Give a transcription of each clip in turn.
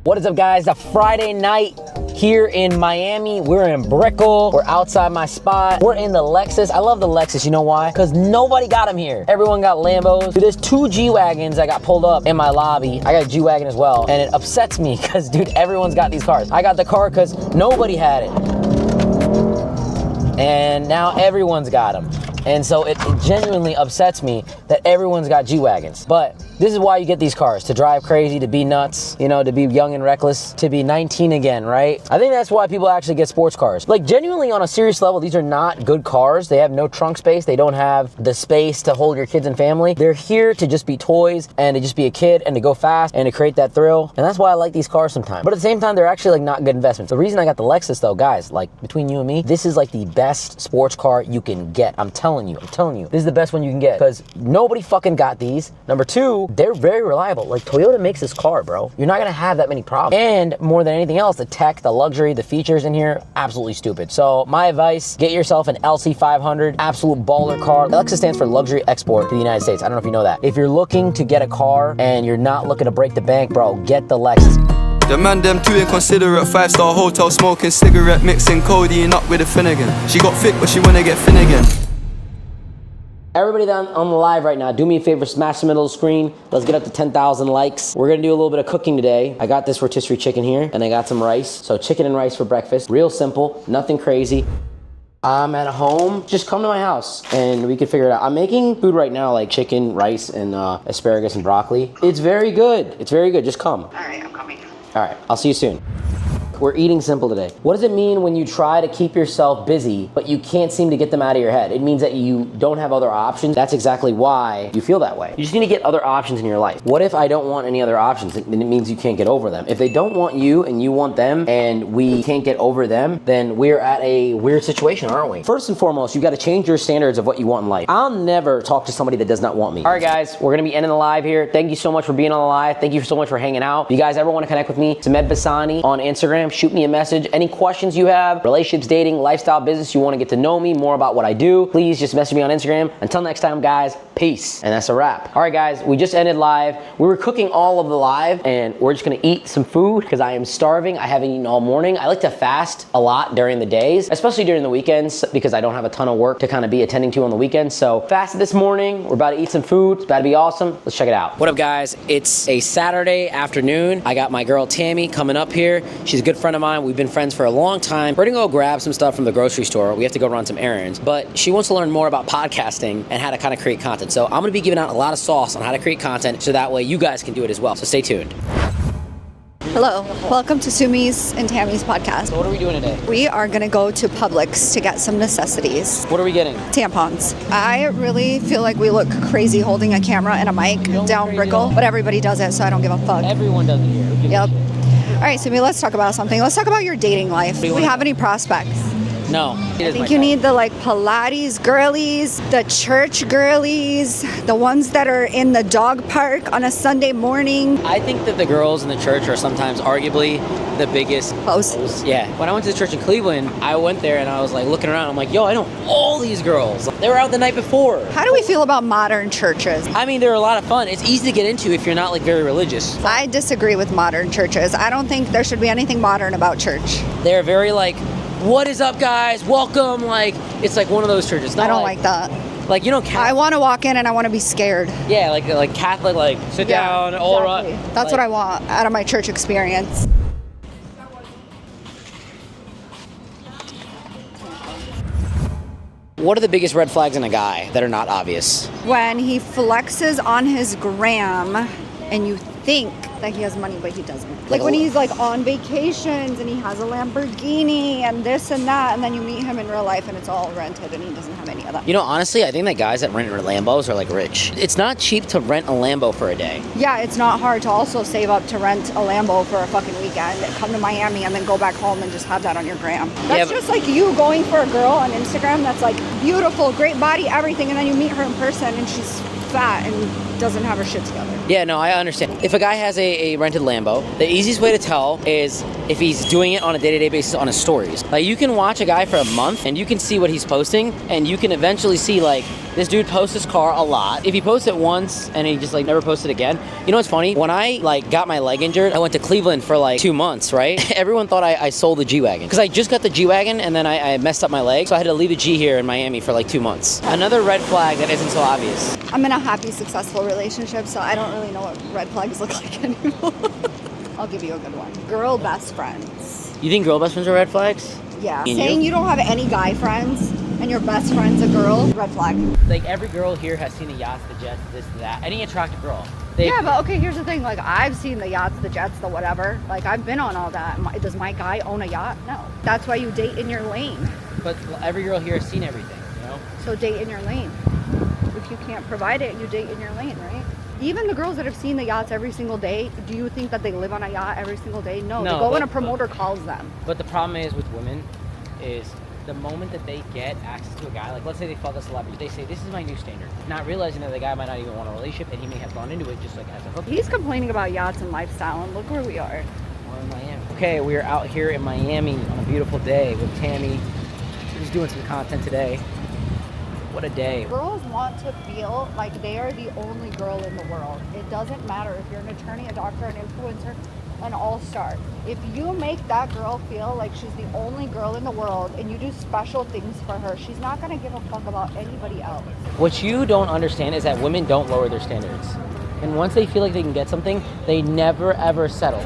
What is up, guys? It's a Friday night here in Miami. We're in Brickell. We're outside my spot. We're in the Lexus. I love the Lexus. You know why? Because nobody got them here. Everyone got Lambos. Dude, there's 2 G-Wagons that got pulled up in my lobby. I got a G-Wagon as well. And it upsets me because, dude, everyone's got these cars. I got the car because nobody had it. And now everyone's got them. And so it genuinely upsets me that everyone's got G-Wagons. But this is why you get these cars, to drive crazy, to be nuts, you know, to be young and reckless, to be 19 again, right? I think that's why people actually get sports cars. Like, genuinely, on a serious level, these are not good cars. They have no trunk space. They don't have the space to hold your kids and family. They're here to just be toys and to just be a kid and to go fast and to create that thrill. And that's why I like these cars sometimes. But at the same time, they're actually like not good investments. The reason I got the Lexus though, guys, like between you and me, this is like the best sports car you can get. I'm telling you, this is the best one you can get because nobody fucking got these. Number 2, they're very reliable. Like, Toyota makes this car, bro. You're not gonna have that many problems. And more than anything else, the tech, the luxury, the features in here, absolutely stupid. So my advice, get yourself an LC500, absolute baller car. Lexus stands for Luxury Export to the United States. I don't know if you know that. If you're looking to get a car and you're not looking to break the bank, bro, get the Lexus. The man them too inconsiderate, 5-star hotel smoking cigarette, mixing codeine up with a Finnegan. She got thick but she wanna get Finnegan. Everybody down on the live right now, do me a favor, smash the middle of the screen. Let's get up to 10,000 likes. We're gonna do a little bit of cooking today. I got this rotisserie chicken here, and I got some rice. So chicken and rice for breakfast. Real simple, nothing crazy. I'm at home. Just come to my house and we can figure it out. I'm making food right now, like chicken, rice, and asparagus and broccoli. It's very good. It's very good. Just come. All right, I'm coming. All right, I'll see you soon. We're eating simple today. What does it mean when you try to keep yourself busy, but you can't seem to get them out of your head? It means that you don't have other options. That's exactly why you feel that way. You just need to get other options in your life. What if I don't want any other options? Then it means you can't get over them. If they don't want you and you want them and we can't get over them, then we're at a weird situation, aren't we? First and foremost, you gotta change your standards of what you want in life. I'll never talk to somebody that does not want me. All right, guys, we're gonna be ending the live here. Thank you so much for being on the live. Thank you so much for hanging out. If you guys ever wanna connect with me, Samed Basani on Instagram, shoot me a message. Any questions you have, relationships, dating, lifestyle, business, you want to get to know me, more about what I do, please just message me on Instagram. Until next time, guys, peace. And that's a wrap. All right, guys, we just ended live. We were cooking all of the live, and we're just gonna eat some food because I am starving. I haven't eaten all morning. I like to fast a lot during the days, especially during the weekends, because I don't have a ton of work to kind of be attending to on the weekends. So fasted this morning. We're about to eat some food. It's about to be awesome. Let's check it out. What up, guys? It's a Saturday afternoon. I got my girl Tammy coming up here. She's a good friend of mine. We've been friends for a long time. We're gonna go grab some stuff from the grocery store. We have to go run some errands, but she wants to learn more about podcasting and how to kind of create content. So I'm gonna be giving out a lot of sauce on how to create content so that way you guys can do it as well. So stay tuned. Hello, welcome to Sumi's and Tammy's podcast. So what are we doing today? We are gonna go to Publix to get some necessities. What are we getting? Tampons. I really feel like we look crazy holding a camera and a mic down Brickell, but everybody does it, so I don't give a fuck. Everyone does it here. Yep. All right, Sumi, let's talk about something. Let's talk about your dating life. Do we have any prospects? No. I think you need the Pilates girlies, the church girlies, the ones that are in the dog park on a Sunday morning. I think that the girls in the church are sometimes arguably the biggest Pose. Yeah. When I went to the church in Cleveland, I went there and I was like looking around. I'm like, yo, I know all these girls. They were out the night before. How do we feel about modern churches? I mean, they're a lot of fun. It's easy to get into if you're not like very religious. I disagree with modern churches. I don't think there should be anything modern about church. They're very like, what is up, guys? Welcome. Like, it's like one of those churches. Not I don't like that. Like, you know, I want to walk in and I want to be scared. Yeah, like Catholic, like sit down, all right. Exactly. That's what I want out of my church experience. What are the biggest red flags in a guy that are not obvious? When he flexes on his gram and you think that he has money, but he doesn't. Like when he's like on vacations and he has a Lamborghini and this and that, and then you meet him in real life and it's all rented and he doesn't have any of that. You know, honestly, I think that guys that rent Lambos are like rich. It's not cheap to rent a Lambo for a day. Yeah, it's not hard to also save up to rent a Lambo for a fucking weekend, come to Miami and then go back home and just have that on your gram. That's just like you going for a girl on Instagram that's like beautiful, great body, everything, and then you meet her in person and she's fat and doesn't have her shit together. Yeah, no, I understand. If a guy has a rented Lambo, the easiest way to tell is if he's doing it on a day-to-day basis on his stories. Like, you can watch a guy for a month and you can see what he's posting and you can eventually see like This dude posts his car a lot. If he posts it once and he just like never posts it again, you know what's funny? When I like got my leg injured, I went to Cleveland for like 2 months, right? Everyone thought I sold the G-Wagon because I just got the G-Wagon and then I messed up my leg. So I had to leave the G here in Miami for like 2 months. Another red flag that isn't so obvious. I'm in a happy, successful relationship, so I don't really know what red flags look like anymore. I'll give you a good one. Girl best friends. You think girl best friends are red flags? Yeah. And Saying you don't have any guy friends and your best friend's a girl, red flag. Like every girl here has seen the yachts, the jets, this, that. Any attractive girl. Yeah, but okay, here's the thing. Like, I've seen the yachts, the jets, the whatever. Like, I've been on all that. Does my guy own a yacht? No. That's why you date in your lane. But every girl here has seen everything, you know? So date in your lane. If you can't provide it, you date in your lane, right? Even the girls that have seen the yachts every single day, do you think that they live on a yacht every single day? No, they go when a promoter calls them. But the problem is with women is the moment that they get access to a guy, like let's say they fuck a celebrity, they say this is my new standard, not realizing that the guy might not even want a relationship and he may have gone into it just like as a hookup. He's complaining about yachts and lifestyle, and look where we are. We're in Miami. Okay, we are out here in Miami on a beautiful day with Tammy. We're just doing some content today. What a day. Girls want to feel like they are the only girl in the world. It doesn't matter if you're an attorney, a doctor, an influencer, an all-star. If you make that girl feel like she's the only girl in the world and you do special things for her, she's not going to give a fuck about anybody else. What you don't understand is that women don't lower their standards. And once they feel like they can get something, they never ever settle.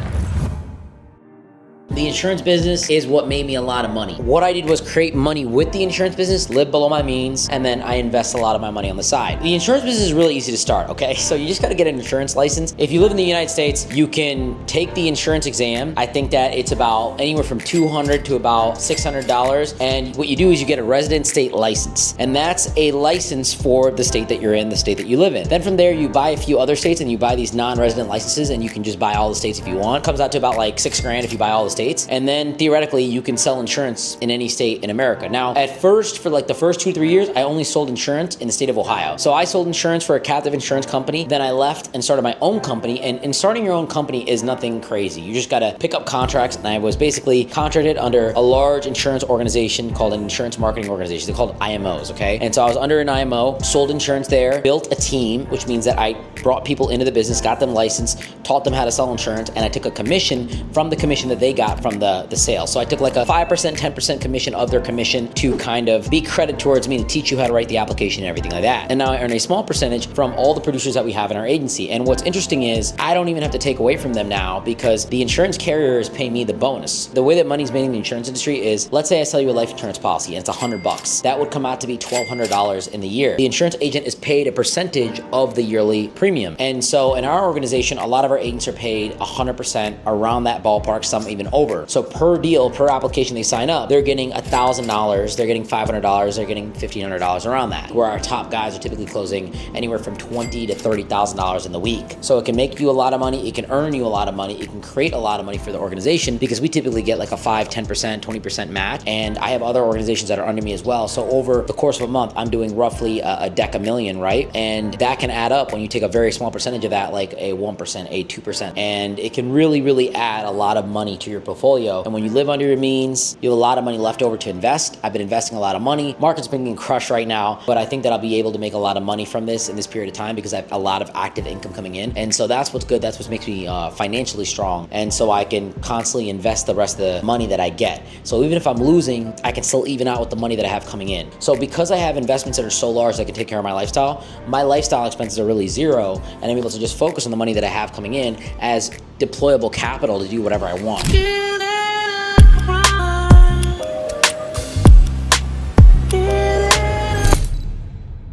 The insurance business is what made me a lot of money. What I did was create money with the insurance business, live below my means, and then I invest a lot of my money on the side. The insurance business is really easy to start, okay? So you just gotta get an insurance license. If you live in the United States, you can take the insurance exam. I think that it's about anywhere from $200 to about $600. And what you do is you get a resident state license. And that's a license for the state that you're in, the state that you live in. Then from there, you buy a few other states and you buy these non-resident licenses, and you can just buy all the states if you want. Comes out to about like $6,000 if you buy all the states. And then theoretically, you can sell insurance in any state in America. Now, at first, for like the first 2-3 years, I only sold insurance in the state of Ohio. So I sold insurance for a captive insurance company. Then I left and started my own company. And starting your own company is nothing crazy. You just gotta pick up contracts. And I was basically contracted under a large insurance organization called an insurance marketing organization. They're called IMOs, okay? And so I was under an IMO, sold insurance there, built a team, which means that I brought people into the business, got them licensed, taught them how to sell insurance, and I took a commission from the commission that they got from the sale. So I took like a 5%, 10% commission of their commission to kind of be credit towards me to teach you how to write the application and everything like that. And now I earn a small percentage from all the producers that we have in our agency. And what's interesting is I don't even have to take away from them now because the insurance carrier is paying me the bonus. The way that money's made in the insurance industry is, let's say I sell you a life insurance policy and it's $100. That would come out to be $1,200 in the year. The insurance agent is paid a percentage of the yearly premium. And so in our organization, a lot of our agents are paid 100% around that ballpark, some even over. So per deal, per application they sign up, they're getting $1,000, they're getting $500, they're getting $1,500 around that. Where our top guys are typically closing anywhere from $20,000 to $30,000 in the week. So it can make you a lot of money, it can earn you a lot of money, it can create a lot of money for the organization because we typically get like a 5, 10%, 20% match. And I have other organizations that are under me as well. So over the course of a month, I'm doing roughly a deck a million, right? And that can add up when you take a very small percentage of that, like a 1%, a 2%. And it can really, really add a lot of money to your portfolio. And when you live under your means, you have a lot of money left over to invest. I've been investing a lot of money. Market's been getting crushed right now, but I think that I'll be able to make a lot of money from this in this period of time because I have a lot of active income coming in. And so that's what's good. That's what makes me financially strong. And so I can constantly invest the rest of the money that I get. So even if I'm losing, I can still even out with the money that I have coming in. So because I have investments that are so large that I can take care of my lifestyle expenses are really zero, and I'm able to just focus on the money that I have coming in as deployable capital to do whatever I want.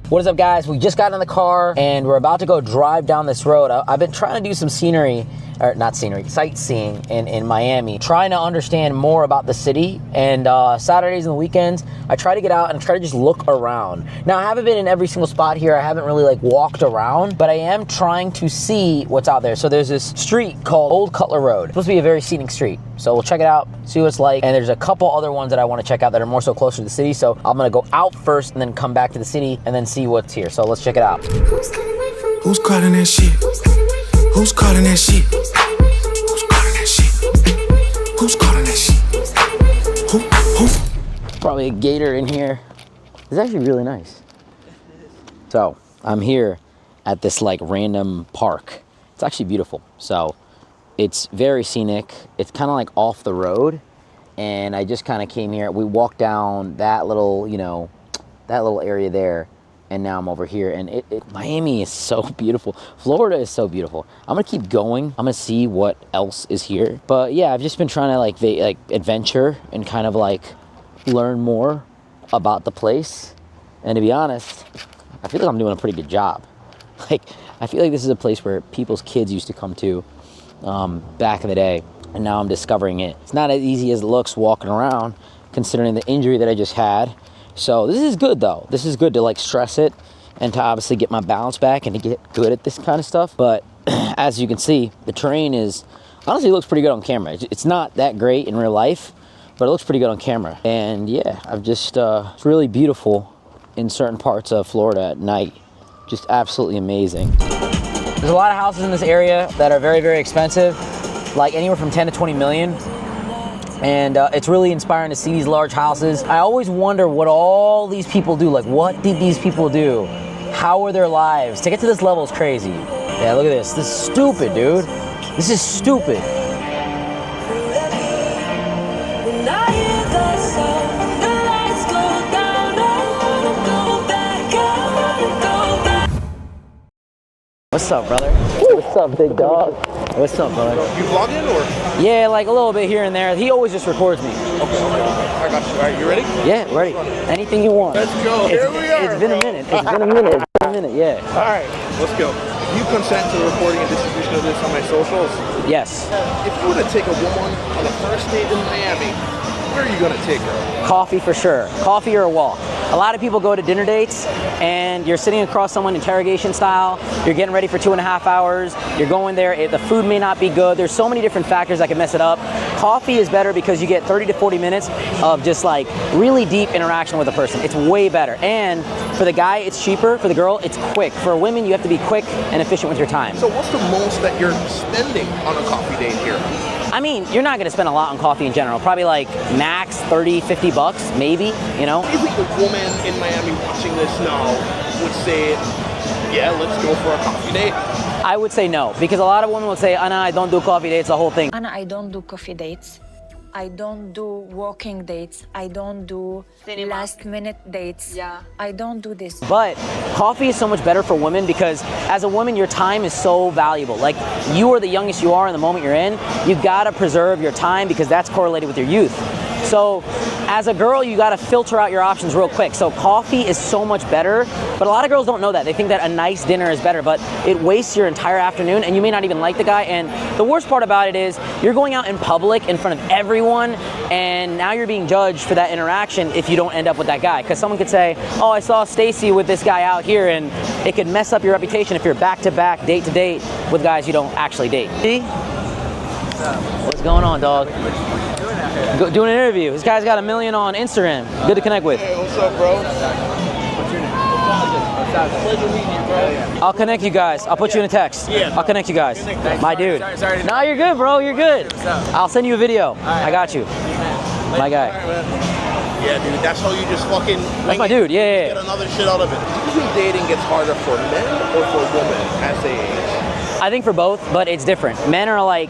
What is up, guys? We just got in the car and we're about to go drive down this road. I've been trying to do some sightseeing in Miami, trying to understand more about the city. And Saturdays and the weekends, I try to get out and try to just look around. Now, I haven't been in every single spot here. I haven't really like walked around, but I am trying to see what's out there. So there's this street called Old Cutler Road. It's supposed to be a very scenic street. So we'll check it out, see what it's like. And there's a couple other ones that I want to check out that are more so closer to the city. So I'm gonna go out first and then come back to the city and then see what's here. So let's check it out. Who's calling that shit? Who's calling that shit? Who's calling that shit? Who's calling that shit? Who? Probably a gator in here. It's actually really nice. So I'm here at this like random park. It's actually beautiful. So it's very scenic. It's kind of like off the road. And I just kind of came here. We walked down that little, you know, that little area there. And now I'm over here. And Miami is so beautiful. Florida is so beautiful. I'm going to keep going. I'm going to see what else is here. But yeah, I've just been trying to like adventure and kind of like learn more about the place. And to be honest, I feel like I'm doing a pretty good job. Like, I feel like this is a place where people's kids used to come to back in the day, and now I'm discovering it. It's not as easy as it looks walking around, considering the injury that I just had. So this is good, though. This is good to, like, stress it and to obviously get my balance back and to get good at this kind of stuff. But as you can see, the terrain is, honestly, looks pretty good on camera. It's not that great in real life, but it looks pretty good on camera. And yeah, I've just, it's really beautiful in certain parts of Florida at night. Just absolutely amazing. There's a lot of houses in this area that are very, very expensive, like anywhere from 10 to 20 million. And it's really inspiring to see these large houses. I always wonder what all these people do. Like, what did these people do? How were their lives? To get to this level is crazy. Yeah, look at this. This is stupid, dude. This is stupid. What's up, brother? What's up, big dog? What's up, brother? You vlogging or? Yeah, like a little bit here and there. He always just records me. Okay. I got you. All right, you ready? Yeah, ready. Anything you want. Let's go. Here we are. It's been a minute. It's been a minute. It's been a minute, yeah. All right, let's go. You consent to recording and distribution of this on my socials? Yes. If you were to take a woman on a first date in Miami, where are you going to take her? Coffee for sure. Coffee or a walk. A lot of people go to dinner dates and you're sitting across someone interrogation style, you're getting ready for 2.5 hours, you're going there, the food may not be good, there's so many different factors that can mess it up. Coffee is better because you get 30 to 40 minutes of just like really deep interaction with a person. It's way better. And for the guy, it's cheaper. For the girl, it's quick. For women, you have to be quick and efficient with your time. So what's the most that you're spending on a coffee date here? I mean, you're not gonna spend a lot on coffee in general. Probably like max 30, 50 bucks, maybe, you know? Do you think a woman in Miami watching this now would say, yeah, let's go for a coffee date? I would say no, because a lot of women would say, Anna, I don't do coffee dates, the whole thing. Anna, I don't do coffee dates. I don't do walking dates. I don't do last minute dates. Yeah. I don't do this. But coffee is so much better for women because as a woman, your time is so valuable. Like, you are the youngest you are in the moment you're in. You gotta preserve your time because that's correlated with your youth. So as a girl, you gotta filter out your options real quick. So coffee is so much better, but a lot of girls don't know that. They think that a nice dinner is better, but it wastes your entire afternoon and you may not even like the guy. And the worst part about it is you're going out in public in front of everyone and now you're being judged for that interaction if you don't end up with that guy. Because someone could say, oh, I saw Stacy with this guy out here, and it could mess up your reputation if you're back-to-back, date-to-date with guys you don't actually date. See? What's going on, dog? Doing an interview. This guy's got 1 million on Instagram. Good to connect with. Hey, what's up, bro? What's your name? Pleasure meeting you, bro. I'll connect you guys. I'll put you in a text. Yeah. I'll connect you guys. My dude. Sorry. No, you're good, bro. You're good. I'll send you a video. I got you. My guy. Yeah, dude, that's how you just fucking... That's my dude, yeah. Get another shit out of it. Do you think dating gets harder for men or for women as they age? I think for both, but it's different. Men are like,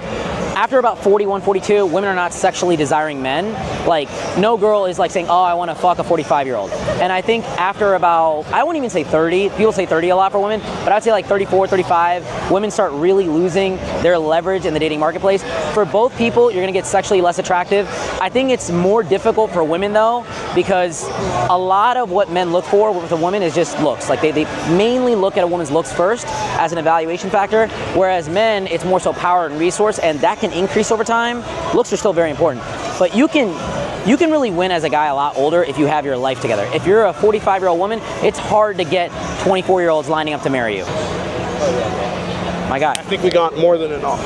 after about 41, 42, women are not sexually desiring men. Like, no girl is like saying, oh, I want to fuck a 45-year-old. And I think after about, I won't even say 30, people say 30 a lot for women, but I'd say like 34, 35, women start really losing their leverage in the dating marketplace. For both people, you're gonna get sexually less attractive. I think it's more difficult for women though, because a lot of what men look for with a woman is just looks. Like they mainly look at a woman's looks first as an evaluation factor, whereas men, it's more so power and resource, and that can increase over time. Looks are still very important, but you can really win as a guy a lot older if you have your life together. If you're a 45-year-old woman, it's hard to get 24-year-olds lining up to marry you. My guy. I think we got more than enough.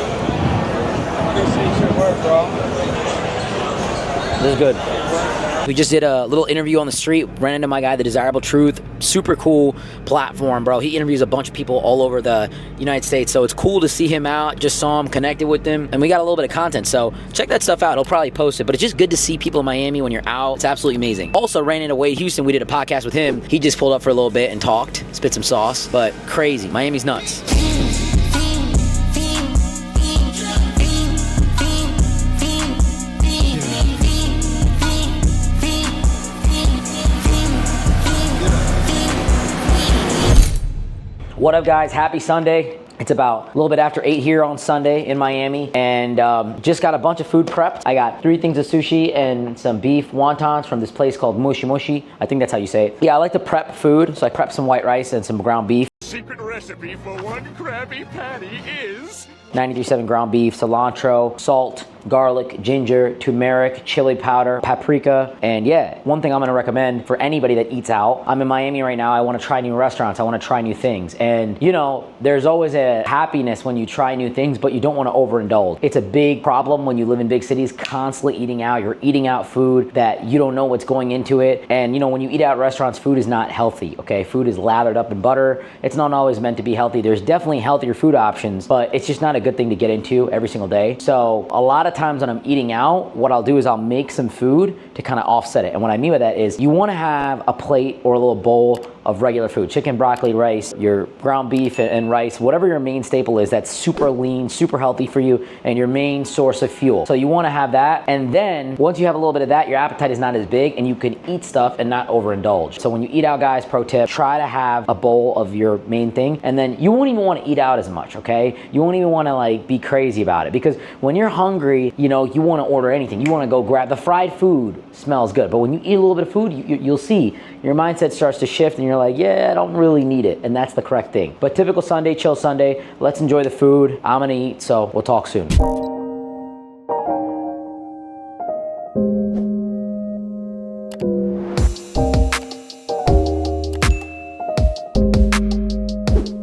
This is good. We just did a little interview on the street, ran into my guy, The Desirable Truth. Super cool platform, bro. He interviews a bunch of people all over the United States, so it's cool to see him out. Just saw him, connected with him, and we got a little bit of content, so check that stuff out. He'll probably post it, but it's just good to see people in Miami when you're out. It's absolutely amazing. Also ran into Wade Houston. We did a podcast with him. He just pulled up for a little bit and talked, spit some sauce, but crazy. Miami's nuts. What up, guys? Happy Sunday. It's about a little bit after 8 here on Sunday in Miami, and just got a bunch of food prepped. I got 3 things of sushi and some beef wontons from this place called Mushi Mushi. I think that's how you say it. Yeah, I like to prep food, so I prepped some white rice and some ground beef. Secret recipe for one Krabby Patty is 93.7 ground beef, cilantro, salt, garlic, ginger, turmeric, chili powder, paprika, and yeah, one thing I'm gonna recommend for anybody that eats out. I'm in Miami right now. I wanna try new restaurants. I wanna try new things. And you know, there's always a happiness when you try new things, but you don't wanna overindulge. It's a big problem when you live in big cities, constantly eating out. You're eating out food that you don't know what's going into it. And you know, when you eat out at restaurants, food is not healthy, okay? Food is lathered up in butter. It's not always meant to be healthy. There's definitely healthier food options, but it's just not a good thing to get into every single day. So a lot of times when I'm eating out, what I'll do is I'll make some food to kind of offset it. And what I mean by that is you want to have a plate or a little bowl of regular food, chicken, broccoli, rice, your ground beef and rice, whatever your main staple is that's super lean, super healthy for you, and your main source of fuel. So you want to have that, and then once you have a little bit of that, your appetite is not as big and you can eat stuff and not overindulge. So when you eat out, guys, pro tip, try to have a bowl of your main thing, and then you won't even want to eat out as much, okay? You won't even want to like be crazy about it, because when you're hungry, you know, you want to order anything. You want to go grab the fried food, smells good, but when you eat a little bit of food, you'll see your mindset starts to shift and you're like, yeah, I don't really need it, and that's the correct thing. But typical Sunday, chill Sunday, let's enjoy the food. I'm gonna eat, so we'll talk soon.